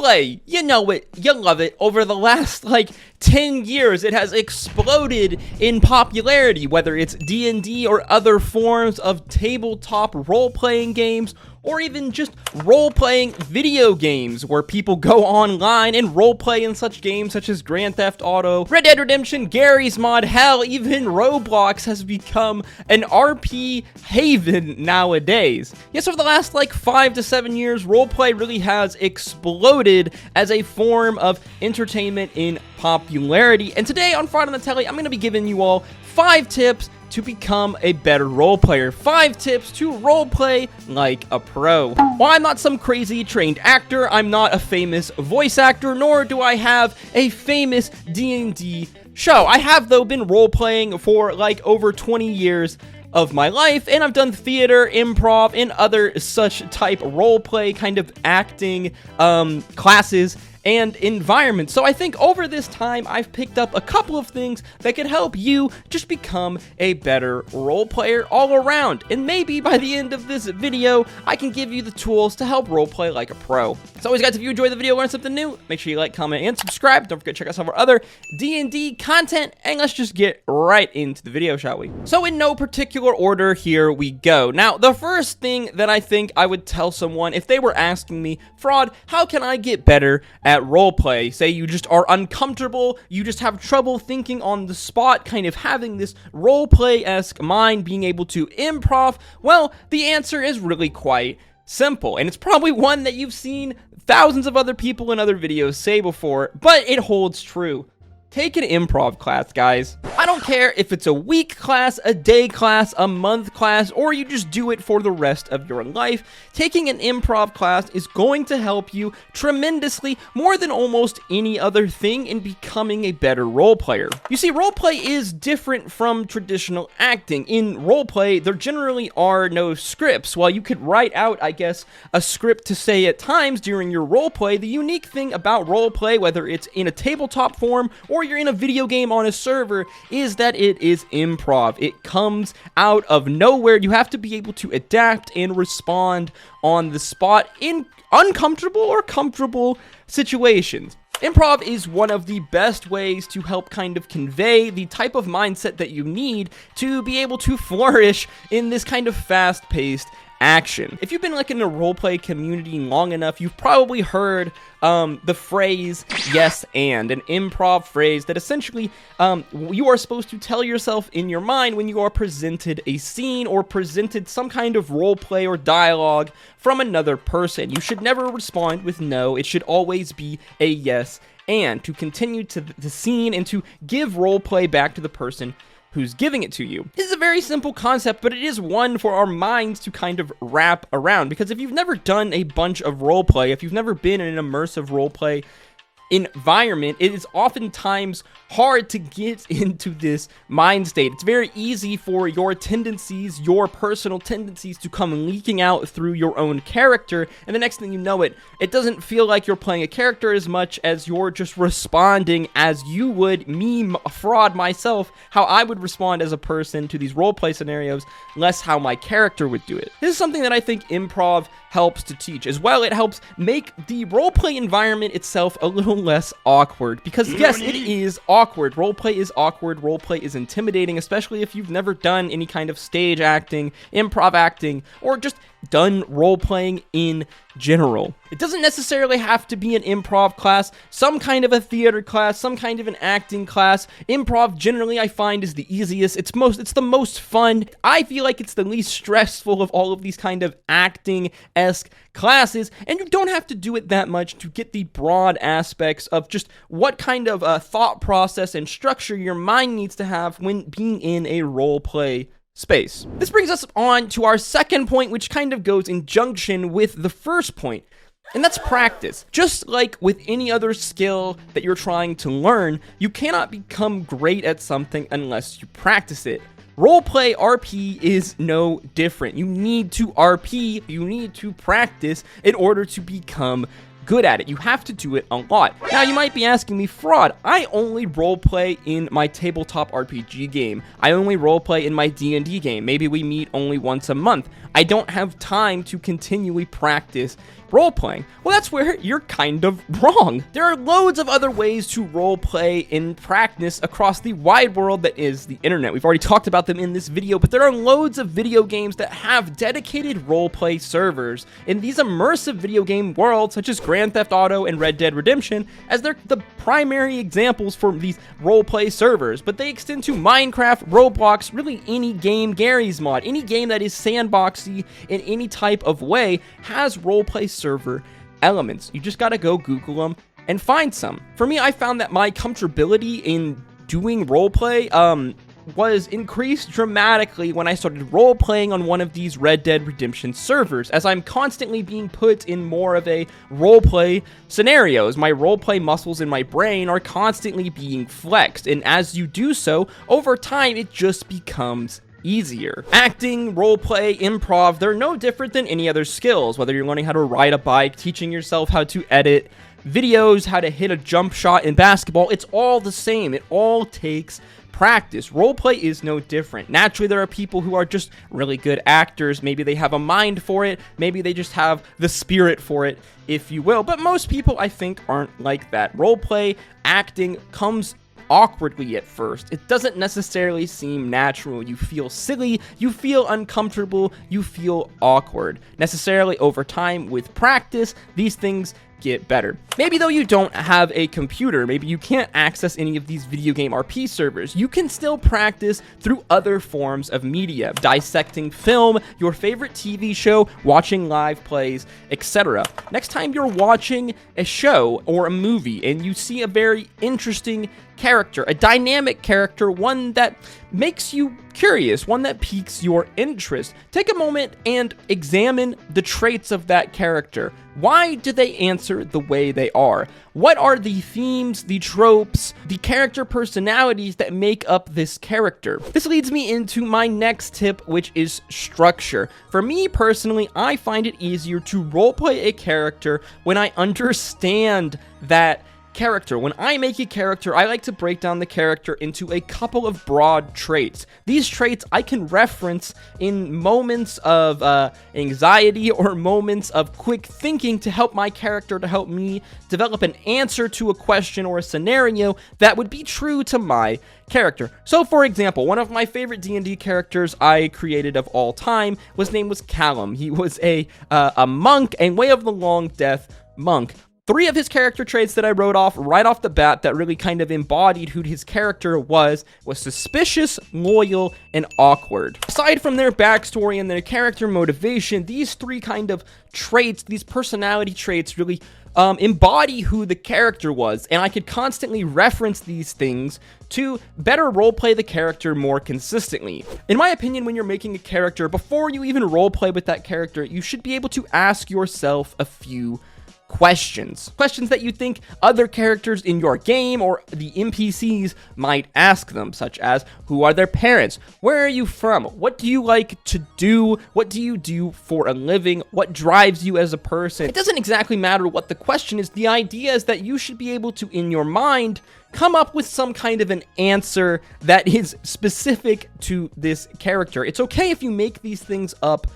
roleplay, you know it, you love it. Over the last, 10 years, it has exploded in popularity, whether it's D&D or other forms of tabletop role-playing games, or even just role-playing video games where people go online and role-play in such games such as Grand Theft Auto, Red Dead Redemption, Garry's Mod, hell, even Roblox has become an RP haven nowadays. Yes, over the last 5 to 7 years, roleplay really has exploded as a form of entertainment in popularity. And today on FraudOnTheTele, I'm going to be giving you all 5 tips to become a better role player. 5 tips to roleplay like a pro. While I'm not some crazy trained actor, I'm not a famous voice actor, nor do I have a famous D&D show. I have, though, been roleplaying for over 20 years of my life, and I've done theater, improv, and other such type roleplay kind of acting classes and environment. So I think over this time, I've picked up a couple of things that could help you just become a better role player all around. And maybe by the end of this video, I can give you the tools to help roleplay like a pro. As always, guys, if you enjoyed the video, learn something new, make sure you like, comment, and subscribe. Don't forget to check out some of our other D&D content, and let's just get right into the video, shall we? So in no particular order, here we go. Now, the first thing that I think I would tell someone if they were asking me, Fraud, how can I get better at roleplay? Say you just are uncomfortable, you just have trouble thinking on the spot, kind of having this roleplay-esque mind, being able to improv. Well, the answer is really quite simple, and it's probably one that you've seen thousands of other people in other videos say before, but it holds true. Take an improv class, guys. I don't care if it's a week class, a day class, a month class, or you just do it for the rest of your life. Taking an improv class is going to help you tremendously, more than almost any other thing, in becoming a better role player. You see, roleplay is different from traditional acting. In roleplay, there generally are no scripts. While you could write out, I guess, a script to say at times during your roleplay, the unique thing about roleplay, whether it's in a tabletop form or you're in a video game on a server, is that it is improv. It comes out of nowhere. You have to be able to adapt and respond on the spot in uncomfortable or comfortable situations. Improv is one of the best ways to help kind of convey the type of mindset that you need to be able to flourish in this kind of fast-paced action. If you've been in a roleplay community long enough, you've probably heard the phrase yes and, an improv phrase that essentially you are supposed to tell yourself in your mind when you are presented a scene or presented some kind of roleplay or dialogue from another person. You should never respond with no. It should always be a yes and, to continue to the scene and to give roleplay back to the person who's giving it to you. This is a very simple concept, but it is one for our minds to kind of wrap around, because if you've never done a bunch of roleplay, if you've never been in an immersive roleplay environment, it is oftentimes hard to get into this mind state. It's very easy for your tendencies, your personal tendencies, to come leaking out through your own character, and the next thing you know, it doesn't feel like you're playing a character as much as you're just responding as you would, me, Fraud, myself, how I would respond as a person to these roleplay scenarios, less how my character would do it. This is something that I think improv helps to teach. As well, it helps make the roleplay environment itself a little less awkward, because yes, it is awkward. Roleplay is awkward. Roleplay is intimidating, especially if you've never done any kind of stage acting, improv acting, or just done role-playing in general. It doesn't necessarily have to be an improv class, some kind of a theater class, some kind of an acting class. Improv generally I find is the easiest. It's the most fun. I feel like it's the least stressful of all of these kind of acting-esque classes, and you don't have to do it that much to get the broad aspects of just what kind of thought process and structure your mind needs to have when being in a role-play space. This brings us on to our second point, which kind of goes in junction with the first point, and that's practice. Just like with any other skill that you're trying to learn, you cannot become great at something unless you practice it. Roleplay RP is no different. You need to RP, you need to practice in order to become good at it. You have to do it a lot. Now, you might be asking me, Fraud, I only roleplay in my tabletop RPG game. I only roleplay in my D&D game. Maybe we meet only once a month. I don't have time to continually practice role-playing. Well, that's where you're kind of wrong. There are loads of other ways to role-play in practice across the wide world that is the internet. We've already talked about them in this video, but there are loads of video games that have dedicated role-play servers in these immersive video game worlds, such as Grand Theft Auto and Red Dead Redemption, as they're the primary examples for these role-play servers, but they extend to Minecraft, Roblox, really any game, Gary's Mod, any game that is sandboxy in any type of way has role-play server elements. You just gotta go Google them and find some. For me, I found that my comfortability in doing roleplay was increased dramatically when I started role-playing on one of these Red Dead Redemption servers, as I'm constantly being put in more of a roleplay scenarios. My roleplay muscles in my brain are constantly being flexed, and as you do so, over time, it just becomes easier. Acting, roleplay, improv, they're no different than any other skills, whether you're learning how to ride a bike, teaching yourself how to edit videos, how to hit a jump shot in basketball. It's all the same. It all takes practice. Roleplay is no different. Naturally, there are people who are just really good actors. Maybe they have a mind for it. Maybe they just have the spirit for it, if you will. But most people, I think, aren't like that. Roleplay, acting comes awkwardly at first. It doesn't necessarily seem natural. You feel silly, you feel uncomfortable, you feel awkward. Necessarily over time, with practice, these things get better. Maybe though you don't have a computer, maybe you can't access any of these video game RP servers, you can still practice through other forms of media, dissecting film, your favorite TV show, watching live plays, etc. Next time you're watching a show or a movie and you see a very interesting character, a dynamic character, one that makes you curious, one that piques your interest, take a moment and examine the traits of that character. Why do they answer the way they are? What are the themes, the tropes, the character personalities that make up this character? This leads me into my next tip, which is structure. For me personally, I find it easier to roleplay a character when I understand that character. When I make a character, I like to break down the character into a couple of broad traits. These traits I can reference in moments of anxiety or moments of quick thinking to help my character, to help me develop an answer to a question or a scenario that would be true to my character. So for example, one of my favorite D&D characters I created of all time was Callum. He was a monk, a Way of the Long Death monk. 3 of his character traits that I wrote off right off the bat that really kind of embodied who his character was suspicious, loyal, and awkward. Aside from their backstory and their character motivation, these 3 kind of traits, these personality traits really embody who the character was, and I could constantly reference these things to better roleplay the character more consistently. In my opinion, when you're making a character, before you even roleplay with that character, you should be able to ask yourself a few questions that you think other characters in your game or the NPCs might ask them, such as, who are their parents? Where are you from? What do you like to do? What do you do for a living? What drives you as a person? It doesn't exactly matter what the question is. The idea is that you should be able to, in your mind, come up with some kind of an answer that is specific to this character. It's okay if you make these things up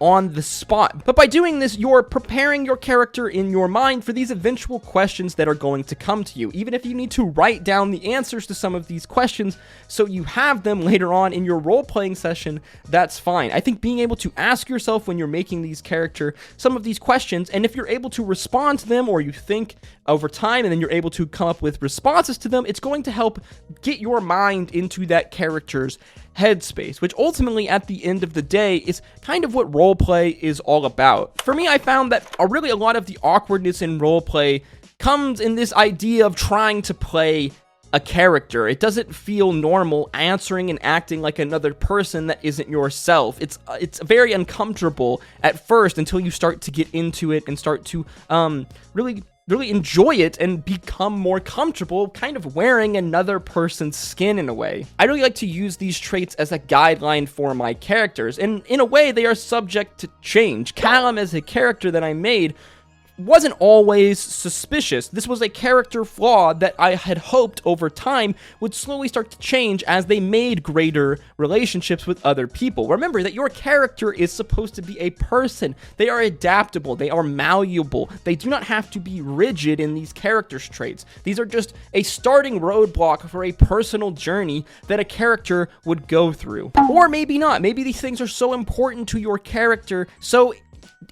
on the spot, but by doing this, you're preparing your character in your mind for these eventual questions that are going to come to you. Even if you need to write down the answers to some of these questions so you have them later on in your role-playing session, that's fine. I think being able to ask yourself when you're making these character some of these questions, and if you're able to respond to them, or you think over time and then you're able to come up with responses to them, it's going to help get your mind into that character's headspace, which ultimately at the end of the day is kind of what roleplay is all about. For me, I found that really a lot of the awkwardness in roleplay comes in this idea of trying to play a character. It doesn't feel normal answering and acting like another person that isn't yourself. It's very uncomfortable at first until you start to get into it and start to really enjoy it and become more comfortable kind of wearing another person's skin in a way. I really like to use these traits as a guideline for my characters, and in a way they are subject to change. Callum as a character that I made wasn't always suspicious. This was a character flaw that I had hoped over time would slowly start to change as they made greater relationships with other people. Remember that your character is supposed to be a person. They are adaptable, they are malleable, they do not have to be rigid in these character traits. These are just a starting roadblock for a personal journey that a character would go through. Or maybe not. Maybe these things are so important to your character, so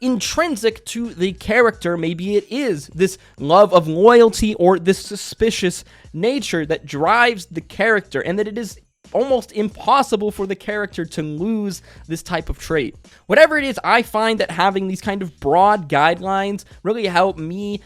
intrinsic to the character, maybe it is this love of loyalty or this suspicious nature that drives the character, and that it is almost impossible for the character to lose this type of trait. Whatever it is, I find that having these kind of broad guidelines really help me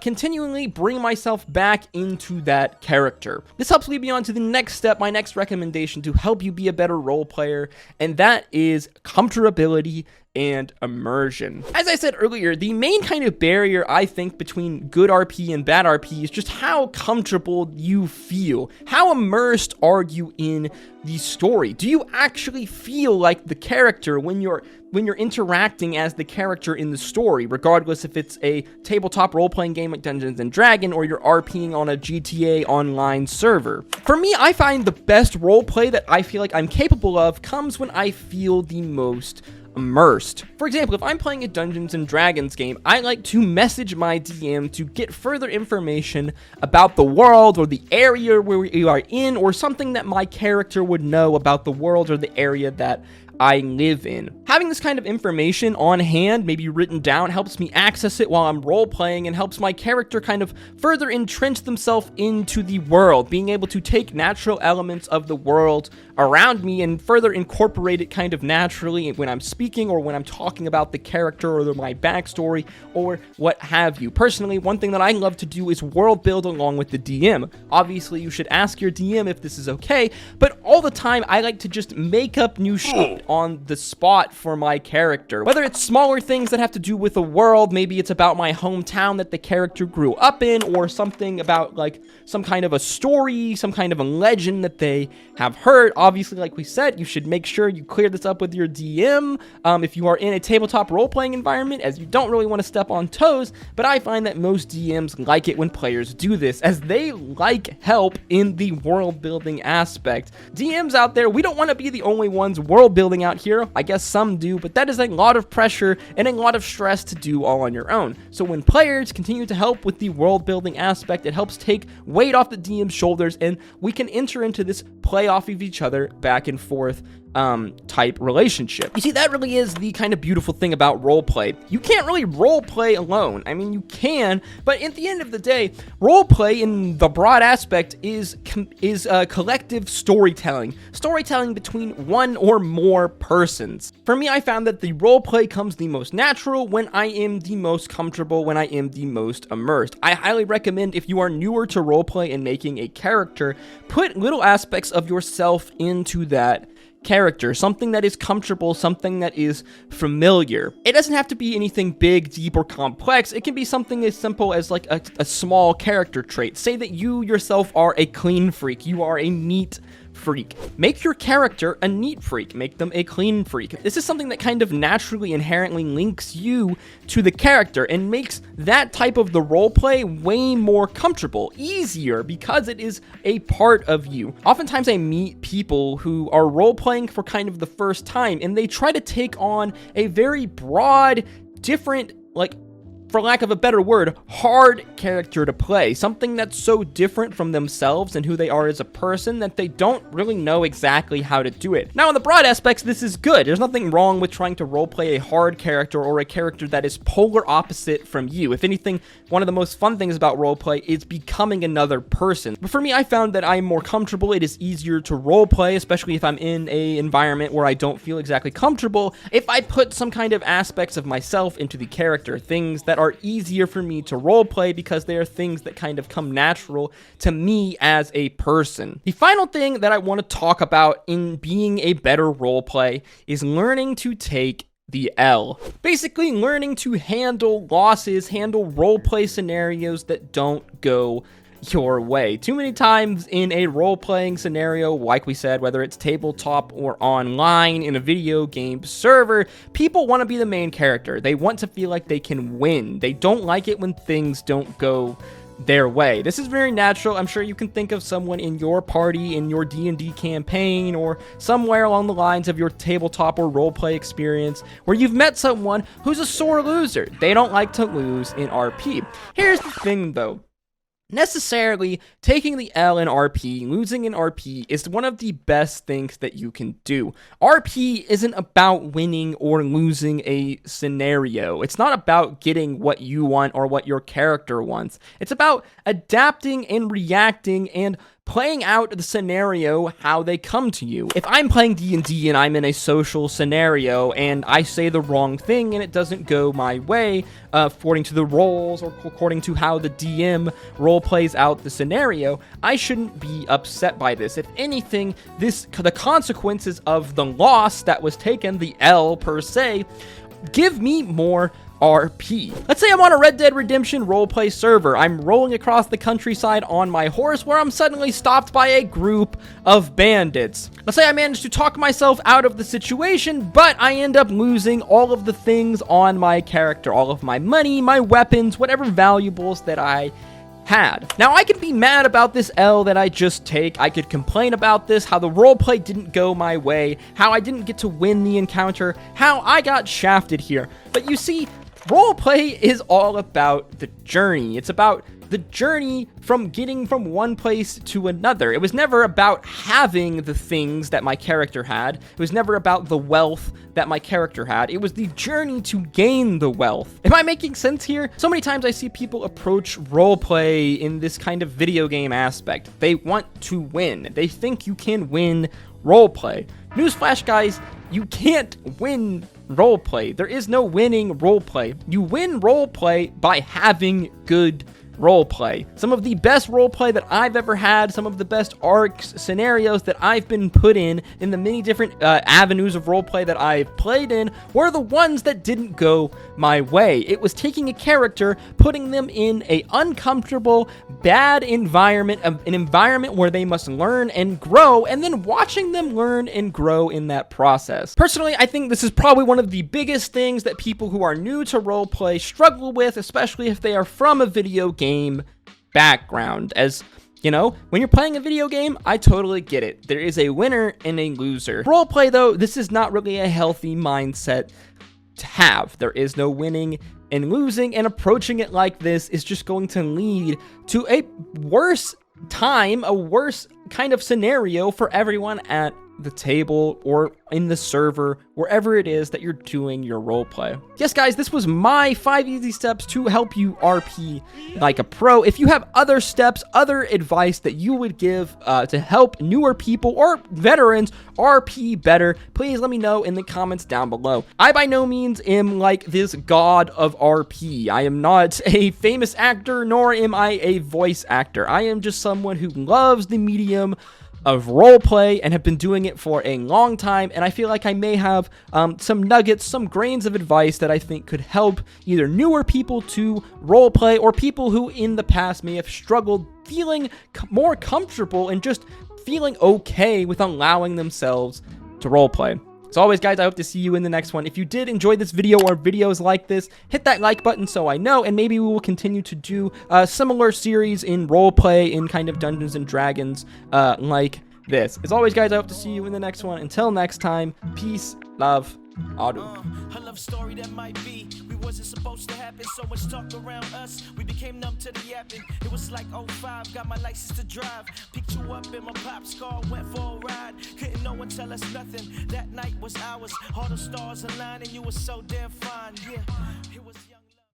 continually bring myself back into that character. This helps lead me on to the next step, my next recommendation to help you be a better role player, and that is comfortability and immersion. As I said earlier, the main kind of barrier I think between good RP and bad RP is just how comfortable you feel. How immersed are you in the story? Do you actually feel like the character when you're interacting as the character in the story, regardless if it's a tabletop role-playing game like Dungeons & Dragons or you're RPing on a GTA Online server? For me, I find the best roleplay that I feel like I'm capable of comes when I feel the most immersed. For example, if I'm playing a Dungeons & Dragons game, I like to message my DM to get further information about the world or the area where we are in, or something that my character would know about the world or the area that I live in. Having this kind of information on hand, maybe written down, helps me access it while I'm role-playing and helps my character kind of further entrench themselves into the world, being able to take natural elements of the world around me and further incorporate it kind of naturally when I'm speaking or when I'm talking about the character or my backstory or what have you. Personally, one thing that I love to do is world build along with the DM. Obviously, you should ask your DM if this is okay, but all the time I like to just make up new shit on the spot for my character. Whether it's smaller things that have to do with the world, maybe it's about my hometown that the character grew up in, or something about like some kind of a story, some kind of a legend that they have heard. Obviously, like we said, you should make sure you clear this up with your DM if you are in a tabletop role-playing environment, as you don't really want to step on toes, but I find that most DMs like it when players do this, as they like help in the world-building aspect. DMs out there, we don't want to be the only ones world-building out here. I guess some do, but that is a lot of pressure and a lot of stress to do all on your own. So when players continue to help with the world-building aspect, it helps take weight off the DM's shoulders, and we can enter into this play off of each other back and forth type relationship. You see, that really is the kind of beautiful thing about roleplay. You can't really roleplay alone. I mean, you can, but at the end of the day, roleplay in the broad aspect is collective storytelling. Storytelling between one or more persons. For me, I found that the roleplay comes the most natural when I am the most comfortable, when I am the most immersed. I highly recommend, if you are newer to roleplay and making a character, put little aspects of yourself into that character, something that is comfortable, something that is familiar. It doesn't have to be anything big, deep, or complex. It can be something as simple as like a small character trait. Say that you yourself are a clean freak, you are a neat freak. Make your character a neat freak, make them a clean freak. This is something that kind of naturally, inherently links you to the character and makes that type of the roleplay way more comfortable, easier, because it is a part of you. Oftentimes I meet people who are roleplaying for kind of the first time, and they try to take on a very broad, different, like, for lack of a better word, hard character to play. Something that's so different from themselves and who they are as a person that they don't really know exactly how to do it. Now, in the broad aspects, this is good. There's nothing wrong with trying to roleplay a hard character or a character that is polar opposite from you. If anything, one of the most fun things about roleplay is becoming another person. But for me, I found that I'm more comfortable. It is easier to roleplay, especially if I'm in an environment where I don't feel exactly comfortable, if I put some kind of aspects of myself into the character, things that are easier for me to roleplay because they are things that kind of come natural to me as a person. The final thing that I want to talk about in being a better roleplay is learning to take the L. Basically, learning to handle losses, handle roleplay scenarios that don't go your way. Too many times in a role-playing scenario, like we said, whether it's tabletop or online in a video game server, people want to be the main character. They want to feel like they can win. They don't like it when things don't go their way. This is very natural. I'm sure you can think of someone in your party, in your D&D campaign, or somewhere along the lines of your tabletop or roleplay experience where you've met someone who's a sore loser. They don't like to lose in RP. Here's the thing though. Necessarily, taking the L in RP, losing in RP, is one of the best things that you can do. RP isn't about winning or losing a scenario. It's not about getting what you want or what your character wants. It's about adapting and reacting and playing out the scenario how they come to you. If I'm playing D&D and I'm in a social scenario and I say the wrong thing and it doesn't go my way, according to the roles or according to how the DM role plays out the scenario, I shouldn't be upset by this. If anything, the consequences of the loss that was taken, the L per se, give me more RP. Let's say I'm on a Red Dead Redemption roleplay server. I'm rolling across the countryside on my horse where I'm suddenly stopped by a group of bandits. Let's say I managed to talk myself out of the situation, but I end up losing all of the things on my character, all of my money, my weapons, whatever valuables that I had. Now, I could be mad about this L that I just take. I could complain about this, how the roleplay didn't go my way, how I didn't get to win the encounter, how I got shafted here. But you see, roleplay is all about the journey. It's about the journey from getting from one place to another. It was never about having the things that my character had. It was never about the wealth that my character had. It was the journey to gain the wealth. Am I making sense here? So many times I see people approach roleplay in this kind of video game aspect. They want to win. They think you can win roleplay. Newsflash, guys, you can't win roleplay. There is no winning roleplay. You win roleplay by having good roleplay. Some of the best roleplay that I've ever had, some of the best arcs, scenarios that I've been put in the many different avenues of roleplay that I've played in, were the ones that didn't go my way. It was taking a character, putting them in a uncomfortable, bad environment, an environment where they must learn and grow, and then watching them learn and grow in that process. Personally, I think this is probably one of the biggest things that people who are new to roleplay struggle with, especially if they are from a video game background. As you know, when you're playing a video game, I totally get it. There is a winner and a loser. Roleplay, though, this is not really a healthy mindset to have. There is no winning and losing, and approaching it like this is just going to lead to a worse time, a worse kind of scenario for everyone at the table or in the server, wherever it is that you're doing your roleplay. Yes, guys, this was my 5 easy steps to help you RP like a pro. If you have other steps, other advice that you would give to help newer people or veterans RP better, please let me know in the comments down below. I by no means am like this god of RP. I am not a famous actor, nor am I a voice actor. I am just someone who loves the medium of roleplay and have been doing it for a long time, and I feel like I may have some nuggets, some grains of advice that I think could help either newer people to roleplay or people who in the past may have struggled feeling more comfortable and just feeling okay with allowing themselves to roleplay. As always, guys, I hope to see you in the next one. If you did enjoy this video or videos like this, hit that like button so I know, and maybe we will continue to do a similar series in roleplay in kind of Dungeons and Dragons like this. As always, guys, I hope to see you in the next one. Until next time, peace, love, Adu. A love story that might be. We wasn't supposed to happen. So much talk around us. We became numb to the yapping. It was like 05. Got my license to drive. Picked you up in my pop's car. Went for a ride. Couldn't no one tell us nothing. That night was ours. All the stars aligned and you were so damn fine. Yeah, it was.